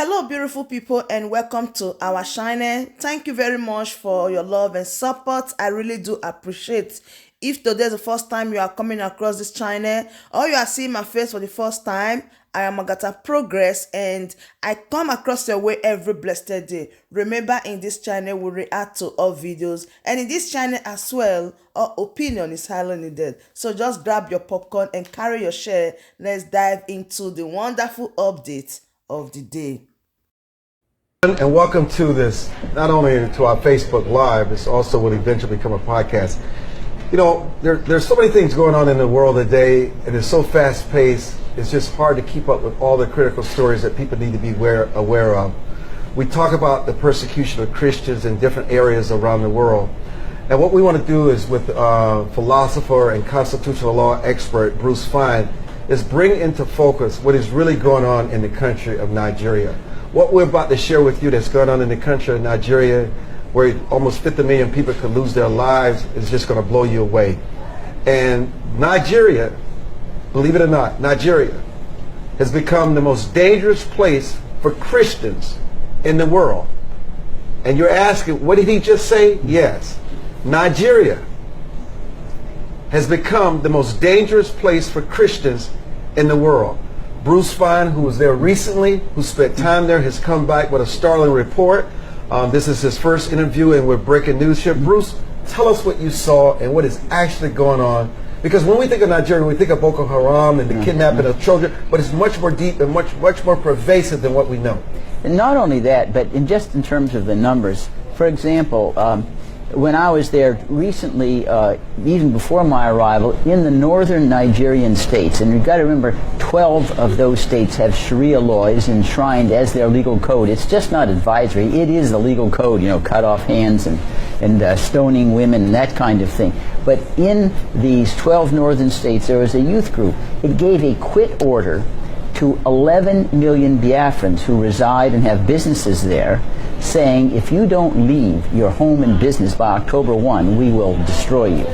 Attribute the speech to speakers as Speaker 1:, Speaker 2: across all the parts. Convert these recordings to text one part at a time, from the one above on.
Speaker 1: Hello, beautiful people, and welcome to our channel. Thank you very much for your love and support. I really do appreciate. If today is the first time you are coming across this channel or you are seeing my face for the first time, I am AGATHA Progress and I come across your way every blessed day. Remember, in this channel we react to all videos, and in this channel as well, our opinion is highly needed. So just grab your popcorn and carry your share. Let's dive into the wonderful update of the day.
Speaker 2: And welcome to this, not only to our Facebook Live, this also will eventually become a podcast. You know, there's so many things going on in the world today, and it's so fast-paced, it's just hard to keep up with all the critical stories that people need to be aware of. We talk about the persecution of Christians in different areas around the world. And what we want to do is, with philosopher and constitutional law expert Bruce Fein, is bring into focus what is really going on in the country of Nigeria. What we're about to share with you that's going on in the country of Nigeria, where almost 50 million people could lose their lives, is just going to blow you away. And Nigeria, believe it or not, Nigeria has become the most dangerous place for Christians in the world. And you're asking, what did he just say? Yes. Nigeria has become the most dangerous place for Christians in the world. Bruce Fein, who was there recently, who spent time there, has come back with a startling report. This is his first interview, and we're breaking news here. Bruce, tell us what you saw and what is actually going on. Because when we think of Nigeria, we think of Boko Haram and the kidnapping of children, but it's much more deep and much more pervasive than what we know.
Speaker 3: And not only that, but just in terms of the numbers. For example, when I was there recently, even before my arrival, in the northern Nigerian states, and you've got to remember, 12 of those states have Sharia laws enshrined as their legal code. It's just not advisory, it is the legal code, you know, cut off hands and stoning women and that kind of thing. But in these 12 northern states, there was a youth group. It gave a quit order to 11 million Biafrans who reside and have businesses there, saying, if you don't leave your home and business by October 1, we will destroy you.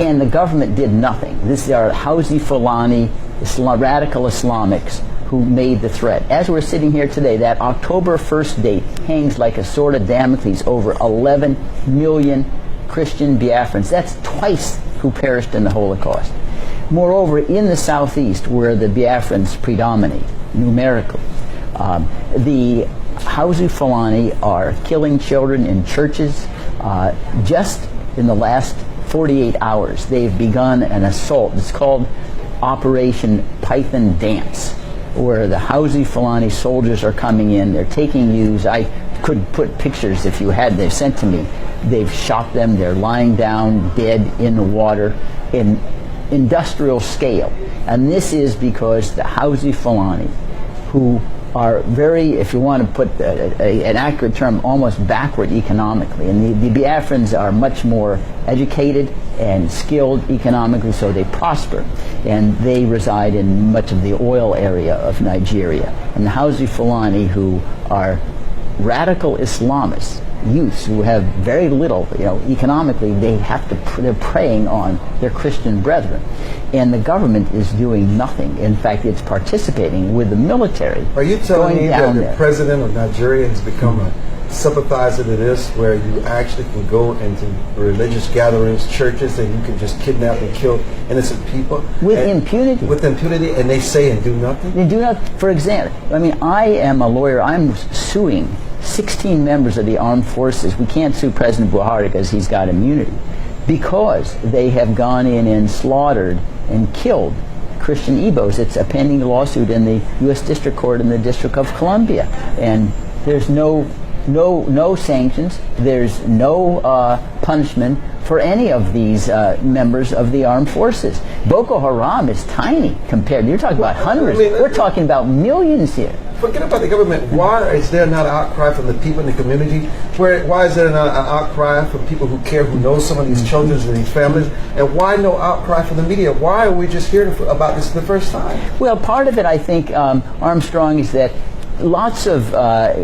Speaker 3: And the government did nothing. These are Housi Fulani, radical Islamics, who made the threat. As we're sitting here today, that October 1st date hangs like a sword of Damocles over 11 million Christian Biafrans. That's twice who perished in the Holocaust. Moreover, in the southeast, where the Biafrans predominate numerically, the Housi Fulani are killing children in churches. Just in the last 48 hours, they've begun an assault. It's called Operation Python Dance, where the Housi Fulani soldiers are coming in. They're taking youths. I could put pictures if you had. They've sent to me. They've shot them. They're lying down dead in the water in industrial scale. And this is because the Housi Fulani, who are very, if you want to put an accurate term, almost backward economically. And the Biafrans are much more educated and skilled economically, so they prosper. And they reside in much of the oil area of Nigeria. And the Housi Fulani, who are radical Islamists, youths who have very little, you know, economically, they're preying on their Christian brethren. And the government is doing nothing. In fact, it's participating with the military.
Speaker 2: Are you telling me that the president of Nigeria has become a sympathizer to this, where you actually can go into religious gatherings, churches, and you can just kidnap and kill innocent people?
Speaker 3: With impunity.
Speaker 2: With impunity, and they say and do nothing?
Speaker 3: They do not. For example, I mean, I am a lawyer. I'm suing 16 members of the armed forces. We can't sue President Buhari because he's got immunity, because they have gone in and slaughtered and killed Christian Igbos. It's a pending lawsuit in the U.S. District Court in the District of Columbia, and there's no sanctions. There's no punishment for any of these members of the armed forces. Boko Haram is tiny compared. You're talking about hundreds. We're talking about millions here.
Speaker 2: Forget about the government. Why is there not an outcry from the people in the community? Why is there not an outcry from people who care, who know some of these children and these families? And why no outcry from the media? Why are we just hearing about this for the first time?
Speaker 3: Well, part of it, I think, Armstrong, is that lots of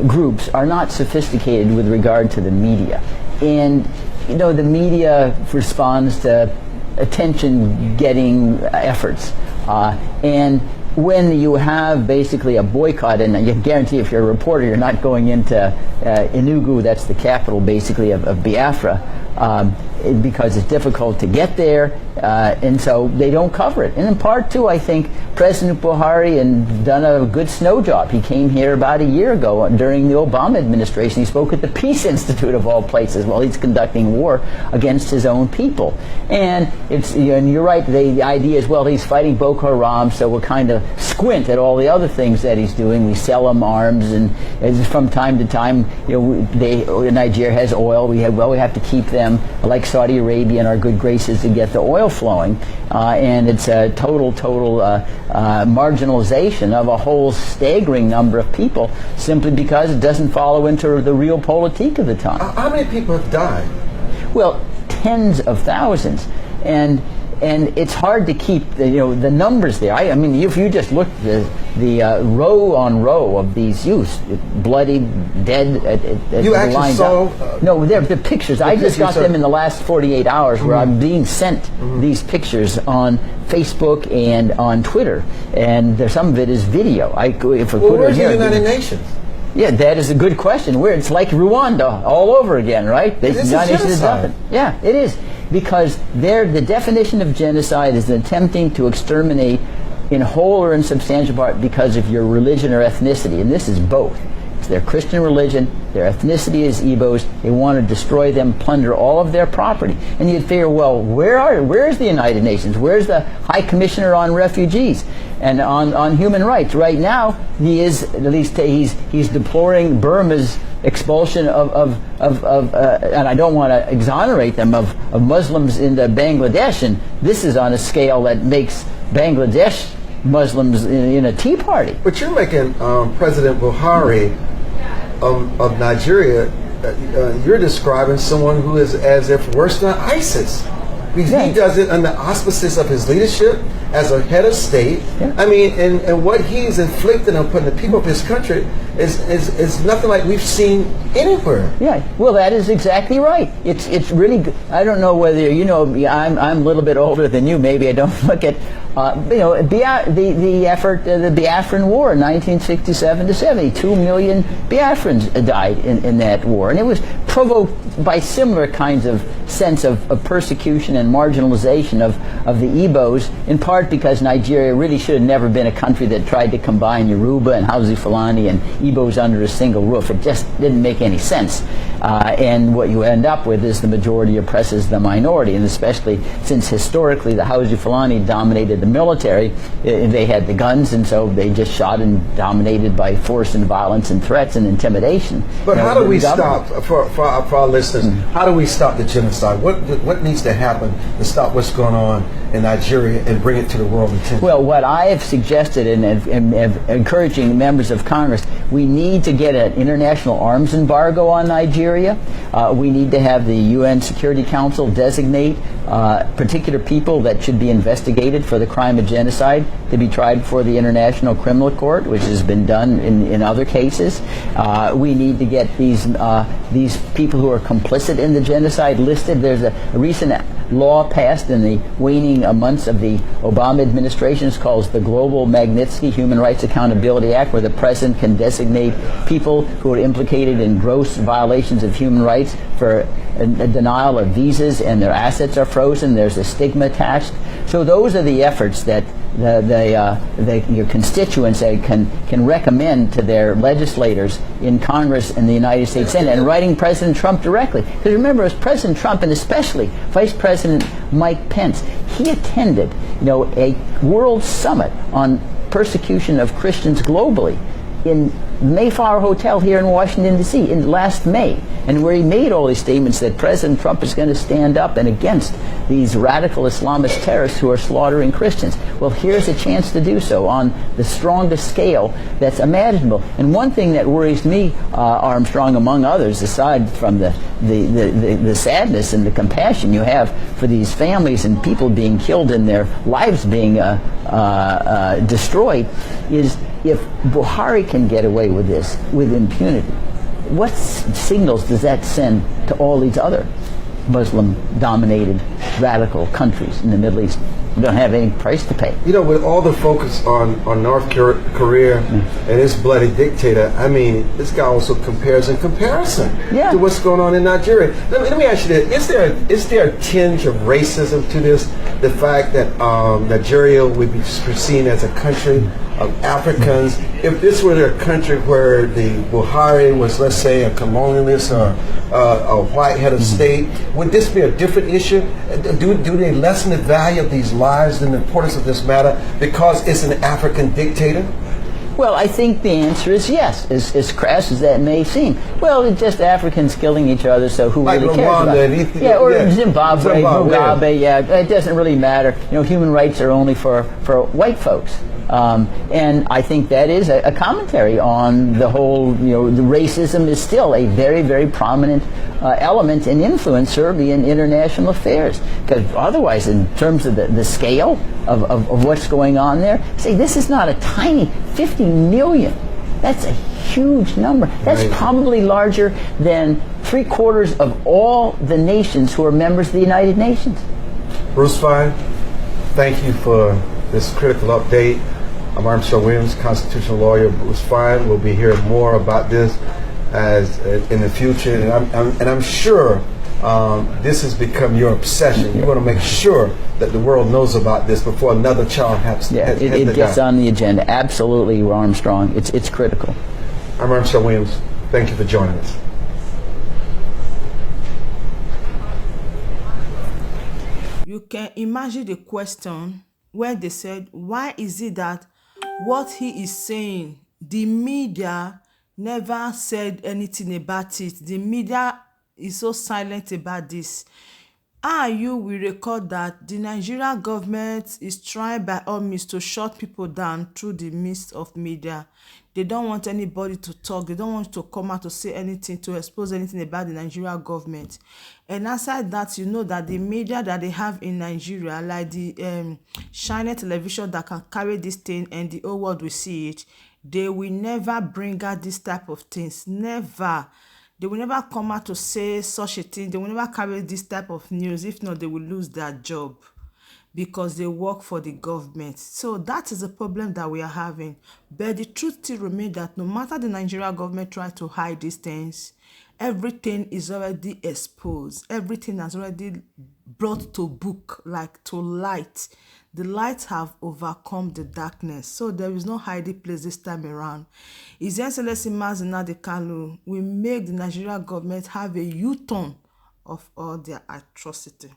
Speaker 3: groups are not sophisticated with regard to the media. And, you know, the media responds to attention-getting efforts. And when you have basically a boycott, and you can guarantee if you're a reporter, you're not going into Enugu, that's the capital basically of Biafra, because it's difficult to get there, and so they don't cover it. And in part, too, I think President Buhari had done a good snow job. He came here about a year ago during the Obama administration. He spoke at the Peace Institute of all places while he's conducting war against his own people. And it's, and you're right, the idea is, well, he's fighting Boko Haram, so we'll kind of squint at all the other things that he's doing. We sell him arms, and from time to time, Nigeria has oil. We have to keep them, like Saudi Arabia, in our good graces to get the oil flowing, and it's a total marginalization of a whole staggering number of people simply because it doesn't follow into the real politique of the time.
Speaker 2: How many people have died?
Speaker 3: Well, tens of thousands, and it's hard to keep the numbers there. I mean, if you just look at the row on row of these youths, bloody, dead.
Speaker 2: You actually saw?
Speaker 3: No, they're the pictures. I just got them in the last 48 hours, where I'm being sent these pictures on Facebook and on Twitter, and some of it is video.
Speaker 2: Where's the United Nations?
Speaker 3: Yeah, that is a good question. Where it's like Rwanda all over again, right?
Speaker 2: This is genocide.
Speaker 3: Yeah, it is. Because the definition of genocide is attempting to exterminate in whole or in substantial part because of your religion or ethnicity. And this is both. It's their Christian religion, their ethnicity is Igbos. They want to destroy them, plunder all of their property. And you'd figure, well, where's the United Nations? Where's the High Commissioner on Refugees and on Human Rights? Right now, he is, at least he's deploring Burma's expulsion of and I don't want to exonerate them, of Muslims into Bangladesh, and this is on a scale that makes Bangladesh Muslims in a tea party.
Speaker 2: But you're making President Buhari of Nigeria, you're describing someone who is as if worse than ISIS. He does it under auspices of his leadership as a head of state. Yeah. I mean, and what he's inflicted on putting the people of his country is nothing like we've seen anywhere.
Speaker 3: Yeah, well, that is exactly right. It's really good. I don't know whether I'm a little bit older than you. Maybe I don't look at the effort, the Biafran War in 1967 to 70. 2 million Biafrans died in that war, and it was provoked by similar kinds of sense of persecution and marginalization of the Igbos, in part because Nigeria really should have never been a country that tried to combine Yoruba and Hausa Fulani and Igbos under a single roof. It just didn't make any sense. And what you end up with is the majority oppresses the minority, and especially since historically the Hausa Fulani dominated the military, they had the guns, and so they just shot and dominated by force and violence and threats and intimidation.
Speaker 2: But how do we stop, for our listeners, how do we stop the genocide? What needs to happen to stop what's going on in Nigeria and bring it to the world attention?
Speaker 3: Well, what I have suggested and encouraging members of Congress, we need to get an international arms embargo on Nigeria. We need to have the UN Security Council designate particular people that should be investigated for the crime of genocide to be tried before the International Criminal Court, which has been done in other cases. We need to get these people who are complicit in the genocide listed. There's a recent law passed in the waning months of the Obama administration. It's called the Global Magnitsky Human Rights Accountability Act, where the president can designate people who are implicated in gross violations of human rights for a denial of visas, and their assets are frozen. There's a stigma attached. So those are the efforts that your constituents can recommend to their legislators in Congress and the United States Senate, and writing President Trump directly. Because remember, it was President Trump, and especially Vice President Mike Pence, he attended a world summit on persecution of Christians globally in Mayflower Hotel here in Washington, D.C. in last May, and where he made all these statements that President Trump is going to stand up and against these radical Islamist terrorists who are slaughtering Christians. Well, here's a chance to do so on the strongest scale that's imaginable. And one thing that worries me, Armstrong, among others, aside from the sadness and the compassion you have for these families and people being killed and their lives being destroyed, is if Buhari can get away with this with impunity, what signals does that send to all these other Muslim-dominated radical countries in the Middle East? don't have any price to pay.
Speaker 2: You know, with all the focus on North Korea and its bloody dictator, I mean, this guy also compares in comparison
Speaker 3: Yeah.
Speaker 2: to what's going on in Nigeria. Let me ask you this. Is there a tinge of racism to this? The fact that Nigeria would be seen as a country of Africans. If this were a country where the Buhari was, let's say, a colonialist or a white head of state, would this be a different issue? Do they lessen the value of these lives and the importance of this matter because it's an African dictator?
Speaker 3: Well, I think the answer is yes, as crass as that may seem. Well, it's just Africans killing each other, so who
Speaker 2: Like
Speaker 3: really cares
Speaker 2: Rwanda
Speaker 3: about it?
Speaker 2: and Ethiopia.
Speaker 3: Yeah, or
Speaker 2: Yeah.
Speaker 3: Zimbabwe,
Speaker 2: Zimbabwe,
Speaker 3: Mugabe, yeah, it doesn't really matter. You know, human rights are only for white folks. And I think that is a commentary on the whole, you know, the racism is still a very, very prominent element and influence, certainly, in international affairs. Because otherwise, in terms of the scale of what's going on there, say, this is not a tiny 50 million. That's a huge number. That's
Speaker 2: Right.
Speaker 3: probably larger than 3/4 of all the nations who are members of the United Nations.
Speaker 2: Bruce Fine, thank you for this critical update. I'm Armstrong Williams, constitutional lawyer. Bruce Fine. We'll be hearing more about this as in the future, and I'm sure this has become your obsession. You want to make sure that the world knows about this before another child has.
Speaker 3: Yeah, it gets on the agenda. Absolutely, Armstrong. It's critical.
Speaker 2: I'm Armstrong Williams. Thank you for joining us.
Speaker 1: You can imagine the question where they said, why is it that what he is saying, the media never said anything about it? The media is so silent about this. You will record that the Nigerian government is trying by all means to shut people down through the midst of media. They don't want anybody to talk. They don't want to come out to say anything, to expose anything about the Nigerian government. And aside that, you know that the media that they have in Nigeria, like the China television that can carry this thing and the whole world will see it, they will never bring out this type of things. Never. They will never come out to say such a thing. They will never carry this type of news. If not, they will lose their job because they work for the government. So that is a problem that we are having. But the truth still remains that no matter the Nigerian government try to hide these things, everything is already exposed. Everything has already brought to book, like to light. The lights have overcome the darkness. So there is no hiding place this time around. His Excellency Mazi Nnamdi Kanu will make the Nigerian government have a U-turn of all their atrocity.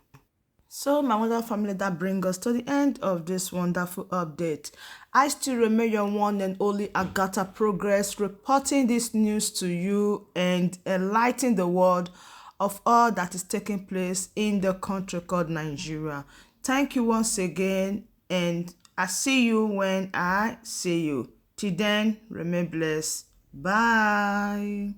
Speaker 1: So my wonderful family, that brings us to the end of this wonderful update. I still remain your one and only AGATHA Progress, reporting this news to you and enlightening the world of all that is taking place in the country called Nigeria. Thank you once again, and I see you when I see you. Till then, remain blessed. Bye.